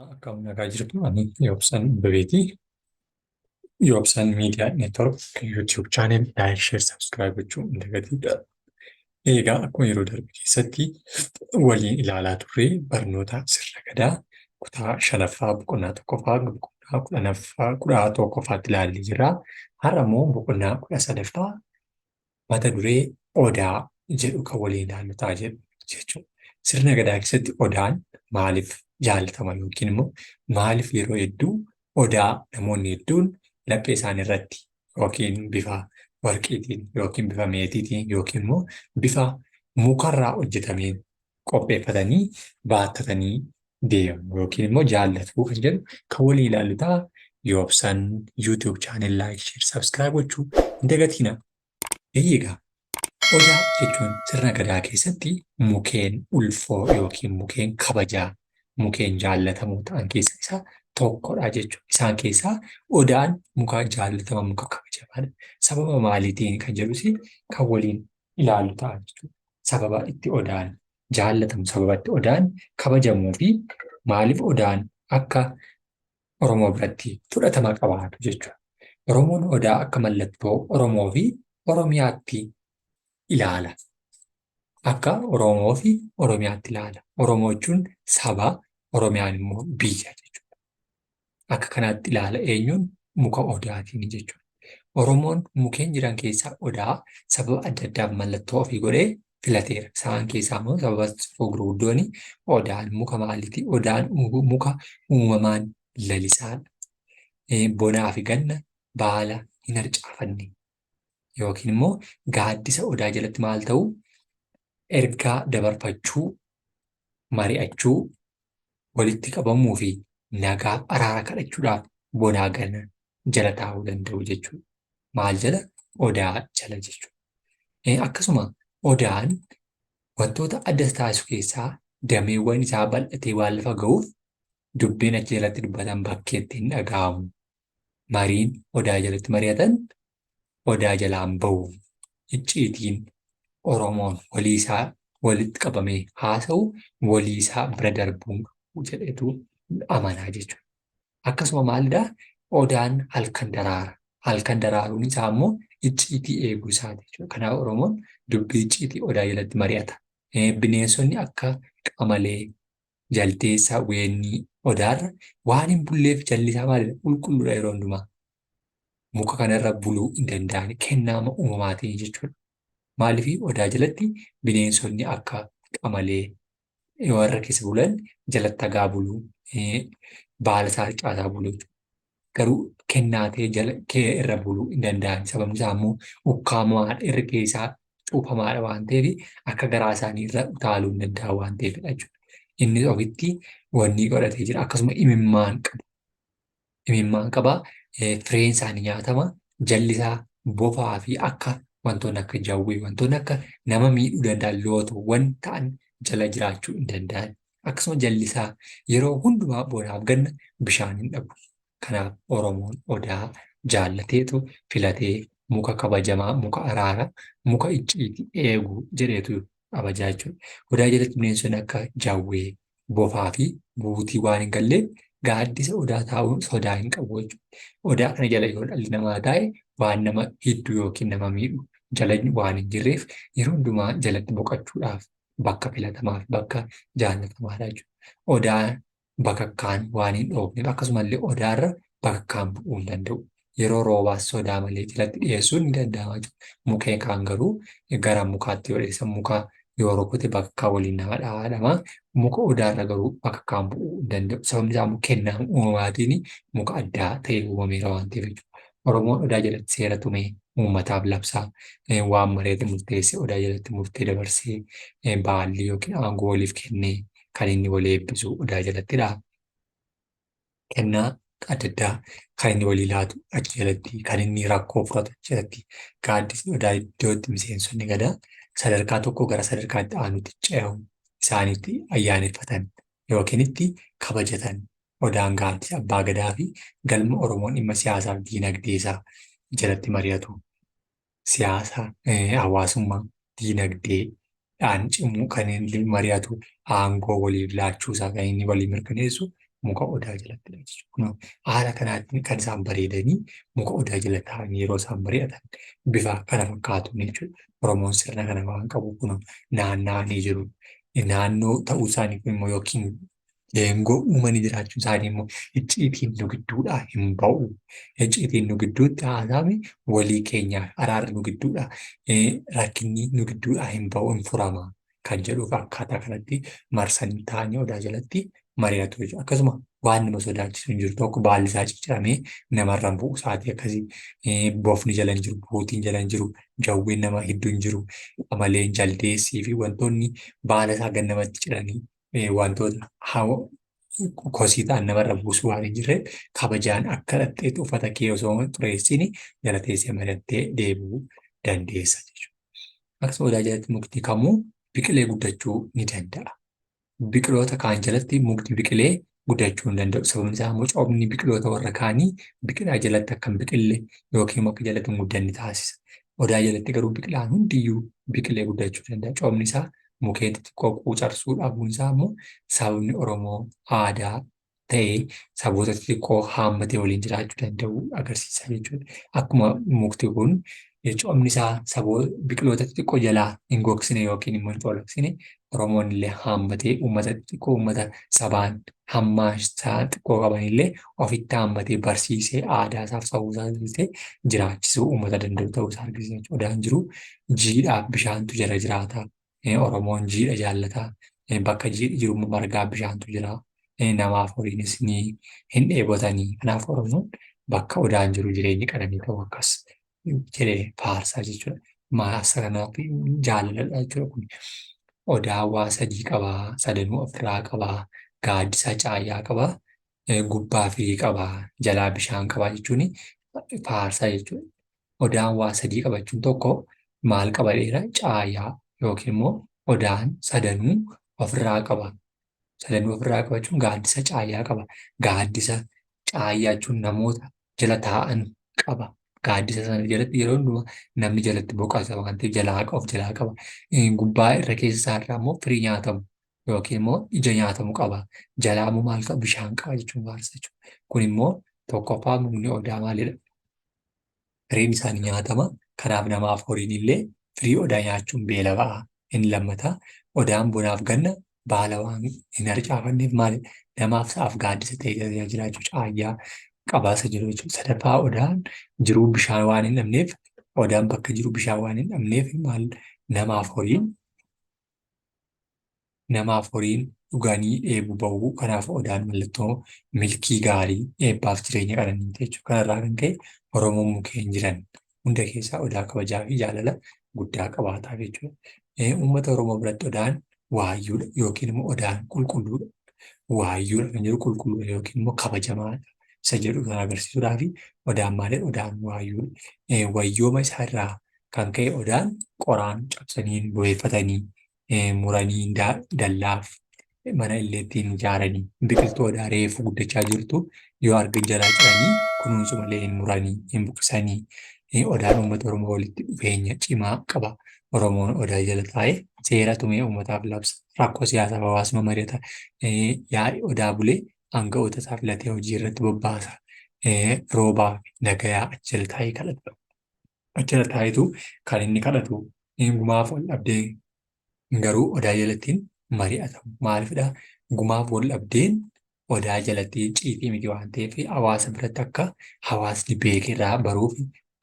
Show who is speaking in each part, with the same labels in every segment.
Speaker 1: Akkam nagaa jirtu ani Yoobsan Bebeetii. Yoobsan Miidiyaa Neetwork YouTube chaanel laayik, sheer, sabskiraayib gochuun hin dagatinaa. Egaa akkuma yeroo darbe keessatti waliin ilaalaa turre barnoota sirna gadaa kutaa 5ffaa boqonnaa 1ffaa boqonnaa 10ffaa 11ffaatti ilaallee jirra. Har'a immoo boqonnaa 13ffaa mata duree Odaa jedhu kan waliin ilaallu ta'a jechuudha. Sirna gadaa keessatti Odaan maaliif jaallatama yookiin immoo maaliif yeroo hedduu Odaa namoonni hedduun laphee isaanii irratti yookiin bifa warqiitiin yookiin bifa meetiitiin yookiin immoo bifa mukarraa hojjetameen qopheeffatanii baattatanii deemu yookiin immoo jaallatu kan jedhu kan waliin ilaallu ta'a. Yoobsan YouTube chaanel laayik, sheer, sabskiraayib gochuu hin dagatinaa. Eeyyega Odaa jechuun sirna gadaa keessatti mukeen ulfoo yookiin mukeen kabajaa, mukeen jaallatamoo ta'an keessaa isa tokkodha jechuudha. Isaan keessaa Odaan muka jaallatama, muka kabajamaadha. Sababa maaliitiin kan jedhus kan waliin ilaallu ta'a jechuudha. Sababa itti Odaan jaallatamu, sababa itti Odaan kabajamuu fi maaliif Odaan akka Oromoo biratti fudhatama qabaatu jechuudha. Oromoon Odaa akka mallattoo Oromoo fi Oromiyaatti ilaala. Akka Oromoo fi Oromiyaatti ilaala. Oromoo jechuun saba, Oromiyaan immoo biyya jechuudha. Akka kanaatti ilaala eenyuun muka Odaatiin jechuudha. Oromoon mukeen jiran keessaa Odaa sababa adda addaaf mallattoo ofii godhee filateera. Isaan keessaa immoo sababa gurguddoon Odaan muka maaliiti? Odaan muka uumamaan lalisaadha. Bonaa fi ganna baala hin harcaafanne. Yookiin immoo gaaddisa Odaa jalatti maal ta'u? Ergaa dabarfachuu, mari'achuu, walitti qabamuu fi nagaaf araara kadhachuudhaaf bonaa ganna jala taa'uu danda'u jechuudha. Maal jala? Odaa jala jechuudha. Akkasuma Odaan wantoota adda taasisu keessaa dameewwan isaa bal'atee waan lafa ga'uuf dubbiin achi jalatti dubbatan bakkeetti hin dhaga'amu. Mariin Odaa jalatti mari'atan Odaa jalaan bahu. Icciitiin Oromoon walii isaa walitti qabamee haasa'u walii isaa bira darbuu jedhetu amanaa jechuudha. Akkasuma maalidhaa? Odaan halkan daraara. Halkan daraaruun isaa immoo icciitii eeguu isaati jechuudha. Kanaaf Oromoon dubbii icciitii Odaa jalatti mari'ata. Bineensonni akka qamalee, jaldeessa, weennii Odaarra waan hin bulleef jalli isaa maalidha? Qulqulluudha yeroo hundumaa. Muka kanarra buluu hin danda'ani. Kennaa uumamaatiin jechuudha. Maaliif Odaa jalatti bineensonni akka qamalee warra keessa bulan jalatti dhagaa buluu, baala isaa harcaasaa buluu jechuudha. Garuu kennaa ta'e irra buluu hin danda'ani. Sababni isaa immoo ukkaamaadha. Irra keessaa cuufamaadha waan ta'eef akka garaa isaanii irra utaaluu hin danda'an waan ta'eefidha jechuudha. Innis ofitti wanni godhatee jira. Akkasuma imimmaan qaba. Imimmaan qaba. Fireen isaanii nyaatama. Jalli isaa bofaa fi akka wantoonni akka jawwee, wantoonni akka nama miidhuu danda'an lootoowwan ta'an jala jiraachuu hin danda'an. Akkasuma jalli isaa yeroo hundumaa bonaaf ganna bishaan hin dhabu. Kanaaf Oromoon Odaa jaallateetu filatee muka kabajamaa, muka araaraa, muka icciitii eegu jedheetu kabajaa jechuudha. Odaa jalatti bineensonni akka jawwee, bofaa fi buutii waan hin galleef gaaddisa Odaa taa'uun sodaa hin qabu jechuudha. Odaa kana jala yoo dhalli namaa taa'e waan nama hidduu yookiin nama miidhu jala waan hin jirreef yeroo hundumaa jalatti boqochuudhaaf bakka filatamaa fi bakka jaallatamaadha jechuudha. Odaan bakakkaan waan hin dhoofneef akkasumallee Odaarra bakakkaan bu'uu hin danda'u. Yeroo roobaas sodaa malee jalatti dhiyeessuun ni danda'ama jechuudha. Mukeen kaan garuu gara mukaatti yoo dhiyeessan muka yoo rukute bakakkaa waliin nama dhaadhama. Muka Odaarra garuu bakakkaan bu'uu hin danda'u. Sababni isaa immoo kennaa uumamaatiin muka addaa ta'e uumameera waan ta'eef jechuudha. Oromoon Odaa jalatti seera tumee uummataaf labsaa waan mareete murteessee Odaa jalatti murtee dabarsee baalli yookiin aangoo waliif kennee kan inni wal eebbisu Odaa jalattidha. Kennaa adda addaa kan inni walii laatu achi jalatti, kan inni rakkoo furatu achi jalatti. Gaaddisni Odaa iddootti miseensonni gadaa sadarkaa tokko gara sadarkaatti aanutti ce'u isaaniitti ayyaaneffatan yookiin itti kabajatan. Odaan gaaddisa abbaa gadaa fi galma Oromoon dhimma siyaasaa fi diinagdee isaa jalatti mari'atu. Siyaasa, hawaasummaa, diinagdeedhaan cimuu kan inni mari'atu, aangoo waliif laachuu isaa kan inni walii mirkaneessu muka odaa jalattidha jechuudha. Haala kanaatiin kan isaan bareedanii muka odaa jala taa'anii yeroo isaan mari'atan bifa kana fakkaatuun jechuudha. Oromoon sirna kana waan qabu kun naanna'anii jiru. Naannoo ta'uu isaanii kun immoo yookiin geengoo uumanii jiraachuun isaanii immoo icciitiin nu gidduudhaa hin ba'u. Icciitiin nu gidduutti haasa'ame walii keenyaaf araarri nu gidduudhaa rakkinni nu gidduudhaa hin ba'u hin furama kan jedhuuf akkaataa kanatti marsanii taa'anii odaa jalatti mari'atu jechuudha. Akkasuma waan nama sodaachisu hin jiru tokko baalli isaa cicciramee namarra bu'u isaatii akkasii bofni jala hin jiru, buutiin jala hin jiru, jawween nama hedduu hin jiru, amaleen jaldeessii fi wantoonni baala isaa gad namatti ciranii wantoota kosii ta'an namarra buusuu waan hin jirreef kabajaan akka dhaqxeetti uffata kee osoo xureessini jala teessee mari'attee deebi'uu dandeessa jechuudha. Akkasuma odaa jalatti mukti kamuu biqilee guddachuu ni danda'a. Biqiloota kaan jalatti mukti biqilee guddachuu hin danda'u. Sababni isaa immoo coomni biqiloota warra kaanii biqilaa jalatti akka hin biqille yookiin akka jalatti hin guddanne taasisa. Odaa jalatti garuu biqilaan hundiyyuu biqilee guddachuu danda'a. Coomni isaa mukeen xixiqqoo quucarsuu dhabuun isaa immoo sababni Oromoo aadaa ta'ee saboota xixiqqoo haammatee waliin jiraachuu danda'u agarsiisa jechuudha. Akkuma mukti kun coomni isaa biqiloota xixiqqoo jalaa hin gogsine yookiin immoo hin coollagsine Oromoon illee haammatee uummata xixiqqoo uummata sabaan hammaa isaa xiqqoo qaban illee ofitti haammatee barsiisee aadaa isaaf safuu isaa taasisee jiraachisuu uummata danda'u ta'uu isaa argisiisa jechuudha. Odaan jiru jiidhaaf bishaantu jala jiraata. Oromoon jiidha jaallataa. Bakka jiidhi jiru margaa bishaantu jira. Namaaf horiinis ni hin dheebotanii. Kanaaf Oromoon bakka odaan jiru jireenyi qananii ta'u akkas jedhee faarsaa jechuudha. Maasa kanaaf jaalaladha jechuudha kun. Odaa waa sadii qabaa, sadanuu ofirraa qabaa, gaaddisa caayyaa qabaa, gubbaa firii qabaa, jalaa bishaan qabaa jechuun faarsaa jechuudha. Odaan waa sadii qabachuun tokko maal qaba dheera caayyaa yookiin immoo odaan sadanuu ofirraa qaba. Sadanuu ofirraa qabachuun gaaddisa caayyaa qaba. Gaaddisa caayyaa jechuun namoota jala taa'an qaba. Gaaddisa sana jalatti yeroo hundumaa namni jalatti boqota waan ta'eef of jalaa qaba. Gubbaa irra keessa isaarraa immoo firii nyaatamu yookiin immoo ija nyaatamu qaba. Jalaa immoo maal qaba? Bishaan qaba jechuun faarsa jechuudha. Kun immoo tokkoffaa mukni odaa maalidha? Firiin isaanii nyaatama. Kanaaf namaaf horiin illee firii odaa nyaachuun beela ba'a. Inni lammataa odaan bonaaf ganna baala waan hin harcaafanneef maalidha? Namaaf sa'aaf gaaddisa ta'ee jiraachuu caayyaa qabaasa jiru jechuudha. Sadaffaa odaan jiruu bishaan waan hin dhabneef odaan bakka jiru bishaan waan hin dhabneef maal namaaf horiin dhuganii dheebuu ba'uu. Kanaaf odaan mallattoo milkii gaarii eebbaaf jireenya qananiiti jechuudha. Kanarraa kan ka'e Oromoon mukeen jiran hunda keessaa odaa kabajaa fi jaalala guddaa qabaataa jechuudha. Uummata Oromoo biratti odaan waayyuudha yookiin immoo odaan qulqulluudha. Waayyuudha kan jedhu qulqulluudha yookiin immoo kabajamaadha. Isa jedhu kan agarsiisuudhaa fi odaan maalidha? Odaan waayyuudha. Wayyooma isaarraa kan ka'e odaan qoraan cabsanii bu'eeffatanii muranii dallaaf mana illee ittiin ijaaranii biqiltuu odaa reefu guddachaa jirtu yoo argan jalaa ciranii kunuunsu malee hin muranii hin buqqisanii. Odaan uummata Oromoo walitti dhufeenya cimaa qaba. Oromoon odaa jala taa'ee seera tumee uummataaf labsa. Rakkoo siyaasaaf hawaasuma mari'ata. Yaa'ii odaa bulee aanga'oota isaa filatee hojii irratti bobbaasa. Roobaa fi nagayaa achi jala taa'ee kadhata. Achi jala taa'eetu kan inni kadhatu gumaaf wal dhabdee garuu odaa jalattiin mari'atamu. Maaliifidhaa? Gumaaf wal dhabdeen odaa jalatti ciitii miti waan ta'eef hawaasa biratti akka hawaasni beeke irraa baruuf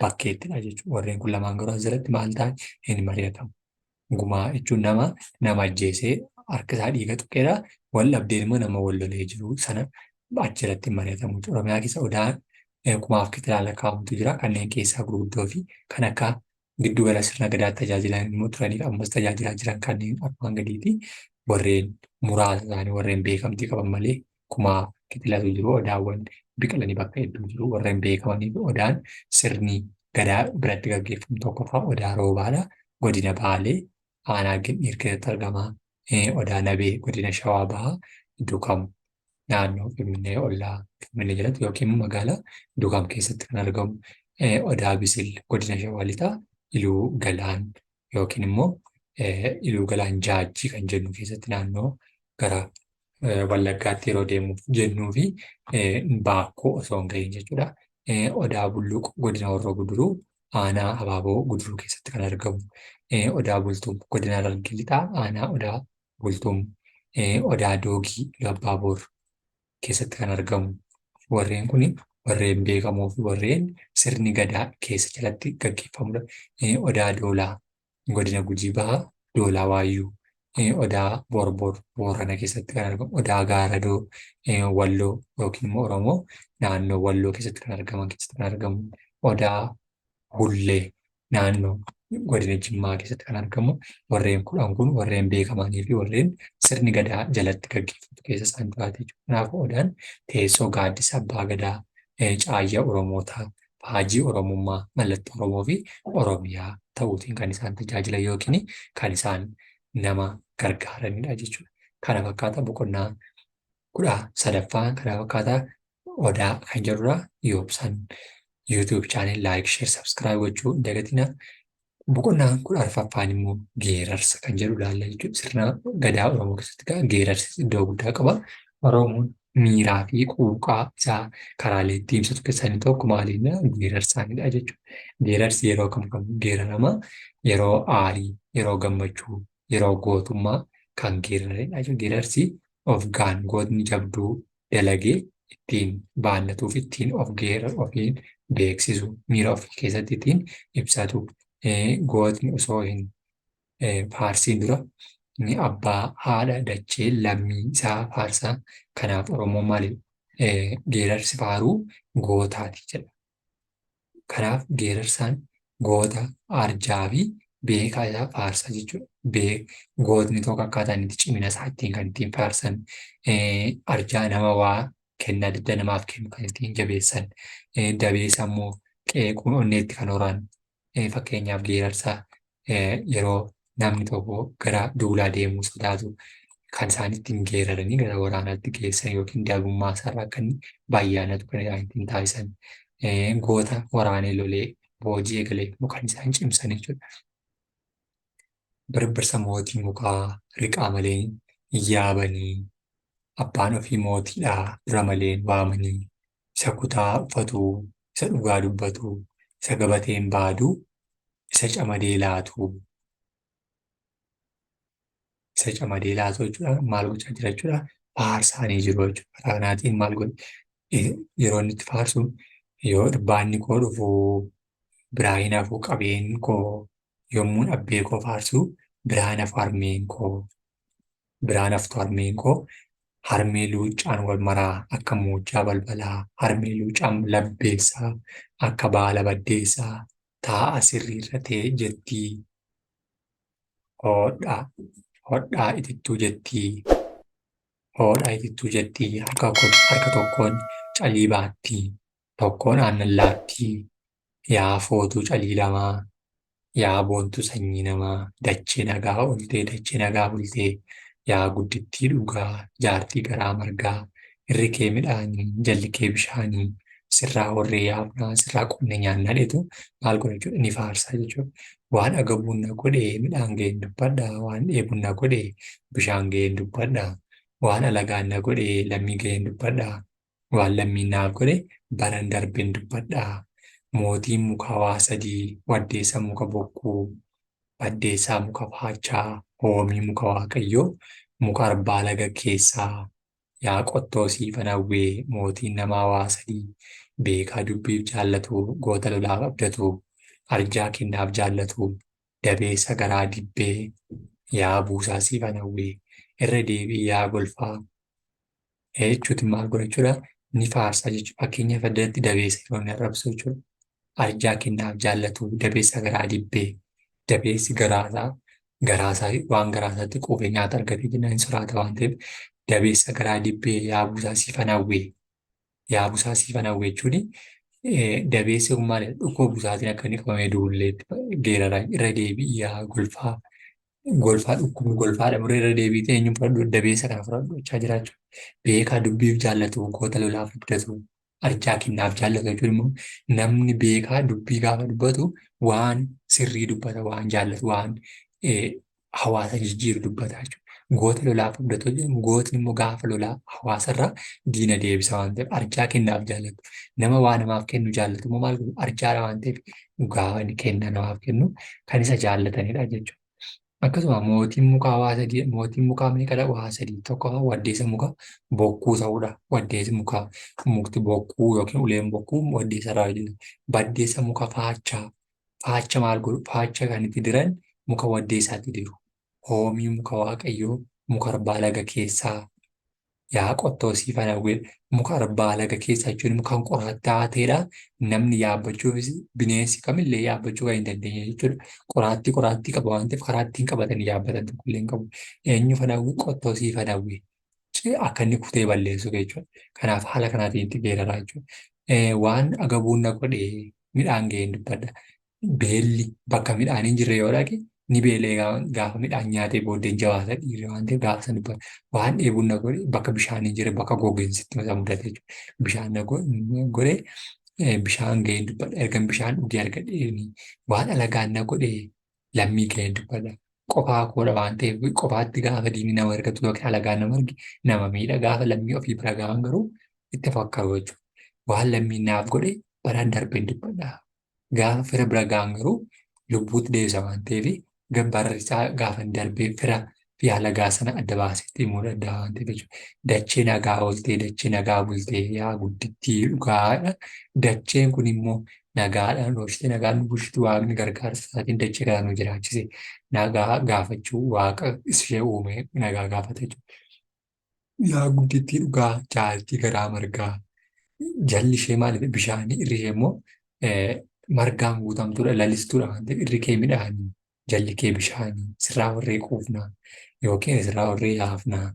Speaker 1: bakkeettidha jechuudha. Warreen kun lamaan garuu asirratti maal ta'an hin mari'atamu. Gumaa jechuun nama ajjeesee harka isaa dhiiga tuqeedha. Wal dhabdeen immoo nama wal lolee jiru sana achirratti hin mari'atamu. Oromiyaa keessa odaan gumaaf kitilaa lakkaa'amutu jira. Kanneen keessaa gurguddoo fi kan akka giddugala sirna gadaatti tajaajilan immoo turanii fi ammas tajaajilaa jiran kanneen armaan gadiiti. Warreen muraasa isaanii warreen beekamtii qaban malee gumaa kitilatu jiru. Odaawwan biqilanii bakka hedduu jiru. Warreen beekamanii fi odaan sirni gadaa biratti gaggeeffamu tokkoffaa odaa roobaadha. Godina Baalee aanaa Gindiir keessatti argama. Odaa Nabee godina Shawaa Bahaa iddoo kam naannoo Finfinnee ollaa Finfinnee jalatti yookiin magaalaa Dukam keessatti kan argamu. Odaa Bisil godina Shawaa Lixaa Iluu Galaan yookiin immoo Iluu Galaan Jaajjii kan jennu keessatti naannoo gara Wallaggaatti yeroo deemuuf jennuu fi Baakkoo osoo hin ga'iin jechuudha. Odaa bulluq godina Horroo Guduruu aanaa Abaaboo Guduruu keessatti kan argamu. Odaa bultuum godina Harargee lixaa aanaa Odaa bultuum. Odaa doogii Gabbaaboor keessatti kan argamu. Warreen kun warreen beekamoo fi warreen sirni gadaa keessa jalatti gaggeeffamudha. Odaa doolaa godina Gujii Bahaa Doolaa Waayyuu. Odaa Borbor Boorana keessatti kan argamu. Odaa Gaaradoo Walloo yookiin immoo Oromoo naannoo Walloo keessatti kan argamu. Odaa Bullee naannoo godina Jimmaa keessatti kan argamu. Warreen kudhan kun warreen beekamanii fi warreen sirni gadaa jalatti gaggeeffatu keessa isaan jiraatu jechuudha. Kanaafuu Odaan teessoo gaaddisa abbaa gadaa caayyaa Oromootaa faajii Oromummaa mallattoo Oromoo fi Oromiyaa ta'uutiin kan isaan tajaajilan yookiin kan isaan nama gargaaranidha jechuudha. Kana fakkaata boqonnaa 13ffaan kana fakkaata Odaa kan jedhudha. Yoobsan YouTube channel like, share, subscribe gochuu hin dagatinaa. Boqonnaan 14ffaan immoo geerarsa kan jedhu ilaalla jechuudha. Sirna gadaa Oromoo keessatti geerarsi iddoo guddaa qaba. Oromoon miiraa fi quuqaa isaa karaalee ittiin ibsatu keessaa inni tokko maaliidha? Geerarsaanidha jechuudha. Geerarsi yeroo kam geerarama? Yeroo aarii, yeroo gammachuu, yeroo gootummaa kan geeraranidha jechuudha. Geerarsi of gaan gootni jabduu dalagee ittiin baannatuuf ittiin ofiin beeksisu miira ofii keessatti ittiin ibsatu. Gootni osoo hin faarsiin dura abbaa haadha dachee lammii isaa faarsaa. Kanaaf Oromoon maali? Geerarsi faaruu gootaati jedha. Kanaaf geerarsaan goota arjaa fi beekaa isaa faarsa jechuudha. Gootni tokko akkaataa inni cimina isaa ittiin kan ittiin faarsan. Arjaa nama waa kennaa adda namaaf kennu kan ittiin jabeessan. Dabeessa immoo qeequun onneetti kan horan. Fakkeenyaaf geerarsa yeroo namni tokko gara duulaa deemuu sodaatu kan isaan ittiin geeraranii gara waraanaatti geessan yookiin daagummaa isaarraa kan bayyaanatu kan isaan ittiin taasisan. Goota waraanee lolee boojii eegalee kan isaan cimsan jechuudha. Birbirsa mootii mukaa riqaa malee yaabanii abbaan ofii mootiidhaa dura malee waamanii isa kutaa uffatuu isa dhugaa dubbatuu isa gabateen baaduu isa camadee laatu jechuudha. Maal gochaa jira jechuudha? Faarsaanii jiru jechuudha. Karaa kanaatiin maal godhe? Yeroo inni itti faarsu yoo irbaanni koo dhufu biraa hin hafu qabeen koo yommuu abbee koo faarsu biraan hafu harmeen koo harmee luuccaan wal maraa akka muujjaa balbalaa harmee luuccaan labbeessaa akka baala baddeessaa taa'a sirriirra ta'e jettii hodhaa itittuu jettii harka tokkoon calii baattii tokkoon aannan laattii yaa footuu calii lamaa yaa boontuu sanyii namaa dachee nagaa oltee dachee nagaa bultee yaa guddittii dhugaa jaartii garaa margaa irri kee midhaanii jalli kee bishaanii sirraa horree yaafnaa sirraa qonna nyaannaa dheetu maal godha jechuudha ni faarsaa jechuudha. Waan agabuun na godhee midhaan ga'een dubbadhaa waan dheebuun na godhee bishaan ga'een dubbadhaa waan alagaan na godhee lammii ga'een dubbadhaa waan lammiin naaf godhe baran darbeen dubbadhaa. Mootiin muka waa sadii waddeessa muka bokkuu baddeessaa muka faachaa hoomii muka waaqayyoo muka arbaa laga keessaa yaa qottoo siifan hawwee mootiin namaa waa sadii beekaa dubbiif jaallatu goota lolaaf abdatu arjaa kennaaf jaallatu dabeessa garaa dibbee yaa buusaa siifan hawwee irra deebii yaa golfaa jechuuti maal godha jechuudha ni faarsaa jechuudha. Fakkeenyaaf addatti dabeessa yeroo inni arrabsu jechuudha. Arjaa kennaaf jaallatu dabeessa garaa dibbee dabeessi garaasaa waan garaasaatti quufee nyaata argatee jennaan soraata waan ta'eef dabeessa garaa dibbee yaa buusaa siifan hawwee jechuun dabeessi kun maali dhukkoo buusaatiin akka inni qabamee duulleetti geeraraa irra deebii yaa golfaa dhukkubni golfaadha muree irra deebii ta'e eenyuun fudhadhu dabeessa kana fudhadhu jechaa jiraachuu beekaa dubbiif jaallatu goota lolaaf abdatu arjaa kennaaf jaallatu jechuun immoo namni beekaa dubbii gaafa dubbatu waan sirrii dubbata waan jaallatu waan hawaasa jijjiiru dubbata jechuudha. Goota lolaaf abdatoo jedhamu gootni immoo gaafa lolaa hawaasarraa diina deebisa waan ta'eef arjaa kennaaf jaallatu. Nama waa namaaf kennu jaallatu immoo maal godhu arjaadha waan ta'eef gaafa inni kennaa namaaf kennu kan isa jaallatanidha jechuudha. Akkasuma mootiin mukaa waa sadii mootiin mukaa meeqadha waa sadii tokkoffaa waddeessa mukaa bokkuu ta'uudha. Waddeessi mukaa mukti bokkuu yookiin uleen bokkuu waddeessa irraa hojjetama. Baddeessa muka faachaa faacha maal godhu faacha kan itti diran muka waddeessaatti diru. Hoomii muka waaqayyoo muka arbaa laga keessaa yaa qottoo siifan hawwee muka arbaa laga keessaa jechuun mukaan qoraattii ta'edha. Namni yaabbachuufis bineensi kamillee yaabbachuu kan hin dandeenye jechuudha. Qoraattii qaba waan ta'eef karaa ittiin qabatanii yaabbatan tokkollee hin qabu. Eenyu fan hawwee qottoo siifan hawwee akka inni kutee balleessu jechuudha. Kanaaf haala kanaatiin itti geeraraa jechuudha. Waan agabuun na godhee midhaan ga'een dubbadha. Beelli bakka midhaan hin jirre yoo dhaqe ni beelee gaafa midhaan nyaatee booddeen jabaata dhiirri waan ta'eef gaafa sana dubbata. Waan dheebuun na godhe bakka bishaan hin jirre bakka gogiinsitti isa mudate jechuudha. Bishaan na godhe bishaan ga'een dubbadha. Ergan bishaan dhugee argadhee waan alagaan na godhe lammii ga'een dubbadha. Qophaa koodha waan ta'eef qophaatti gaafa diinni nama argatu yookiin alagaan nama arge nama miidha gaafa lammii ofii bira gahan garuu itti fakkaatu jechuudha. Waan lammiin naaf godhe baraan darbeen dubbadha. Gaafa fira bira gahan garuu lubbuutti deebisa waan ta'eef gabbarri isaa gaafa darbee fira fi alagaa sana adda baasetti himuu danda'a waan ta'eef jechuudha. Dachee nagaa ooltee dachee nagaa bultee yaa guddittii dhugaadha. Dacheen kun immoo nagaadhaan oolchitee nagaan nu bulchitu waaqni gargaarsa isaatiin dachee kana nu jiraachise nagaa gaafachuu waaqa ishee uume nagaa gaafata jechuudha. Yaa guddittii dhugaa jaaltii garaa margaa jalli ishee maalidha bishaanii irri ishee immoo margaan guutamtuudha lalistuudha waan ta'eef irri kee midhaanii jalli kee bishaanii sirraa warree quufnaa yookiin sirraa warree yaafnaa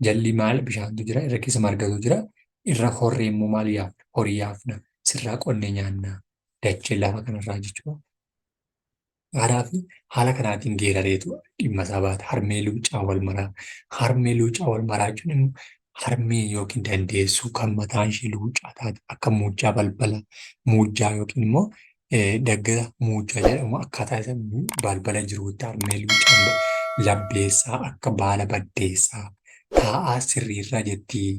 Speaker 1: jalli maal bishaantu jira irra keessa margatu jira irra horree immoo maal yaafna horii yaafna sirraa qonnee nyaannaa dachee lafa kanarraa jechuudha. Kanaaf haala kanaatiin geerareetu dhimma isaa baata. Harmee luuccaa wal maraa. Harmee luuccaa wal maraa jechuun immoo harmee yookiin dandeessuu kan mataan ishee luuccaa taate akka muujjaa balbala muujjaa yookiin immoo daggala muujjaa jedhamu akkaataa isa balbala jiruutti harmee luuccaa labbeessaa akka baala baddeessaa taa'aa sirriirra jettii.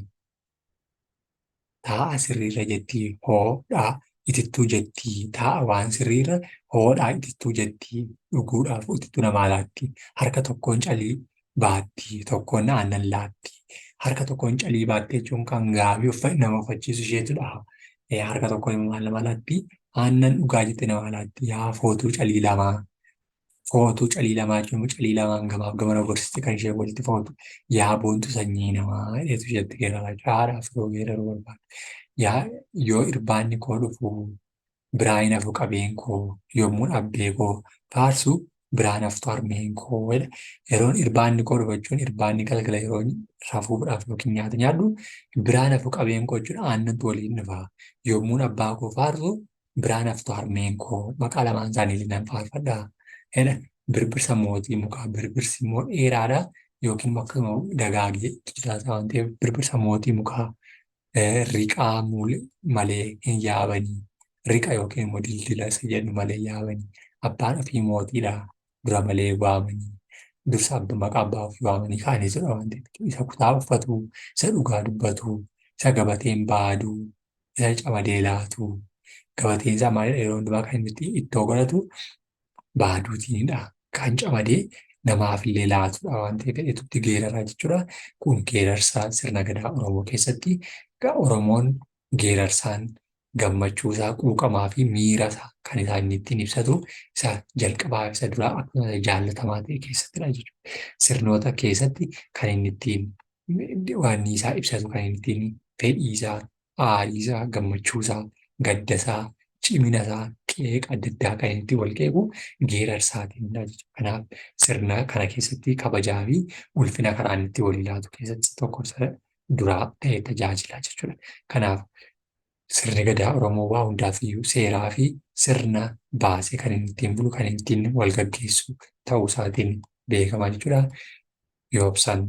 Speaker 1: Taa'aa sirriirra jettii hoodhaa itittuu jettii taa'a waan sirriirra hoodhaa itittuu jettii dhuguudhaaf itittuu namaa laatti harka tokkoon calii baatti tokkoon aannan laatti harka tokkoon calii baatti jechuun kan gaabii nama uffachiisu isheetudha. Harka tokkoon maal nama laatti aannan dhugaa jette nama laatti yaa footuu calii lamaa. Footuu calii lamaa jechuun calii lamaan gamaaf gamana gorsite kan ishee walitti footu yaa boontu sanyii namaa dheetu isheetti geeraraa haadhaaf yoo geeraruu barbaadu. Yaa yoo irbaanni koo dhufu biraan hafu qabeen koo yommuu dhabbee koo faarsu biraan haftu harmeen koo jedha. Yeroon irbaanni koo dhufu jechuun irbaanni galgala yeroo rafuudhaaf yookiin nyaata nyaadhu biraan hafu qabeen koo jechuun aannantu waliin dhufa. Yommuu abbaa koo faarsu biraan haftu harmeen koo maqaa lamaan isaanii nan faarfadha. Birbirsa mootii mukaa birbirsi immoo dheeraadha yookiin akkasuma dagaagee jiraata waan ta'eef birbirsa mootii mukaa riqaa malee hin yaabanii riqa yookiin immoo dildila isa jedhu malee yaabanii abbaan ofii mootiidha dura malee waamanii dursa maqaa abbaa ofii waamanii kaanii jedha waan ta'eef isa kutaa uffatu isa dhugaa dubbatu isa gabateen baadu isa camadee laatu gabateen isaa maalidha yeroo hundumaa kan inni ittoo godhatu baaduutiinidha. Kan camadee namaaf illee laatudha waan ta'eef fedhetutti geeraraa jechuudha. Kun geerarsaa sirna gadaa Oromoo keessatti Oromoon geerarsaan gammachuusaa quuqamaa fi miirasaa kan isaan ittiin ibsatu isa jalqabaa isa duraa akkasumas jaallatamaa ta'e keessattidha jechuudha. Sirnoota keessatti kan inni ittiin waan isaa ibsatu kan inni ittiin fedhiisaa, aariisaa, gammachuusaa, gaddasaa, ciminasaa qeeqa adda addaa kan inni ittiin wal qeequ geerarsaatiinidha jechuudha. Kanaaf sirna kana keessatti kabajaa fi ulfina karaa inni itti walii laatu keessatti tokko duraa ta'ee tajaajila jechuudha. Kanaaf sirni gadaa Oromoo waa hundaaf iyyuu seeraa fi sirna baasee kan inni ittiin bulu kan inni ittiin wal gaggeessu ta'uu isaatiin beekama jechuudha. Yoobsan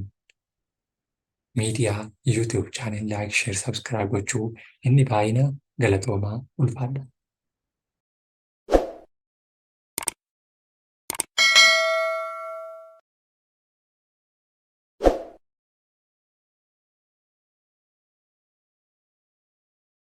Speaker 1: miidiyaa YouTube chaanel laayik sheer sabskiraayib gochuu inni baay'ina galatoomaa ulfaadha.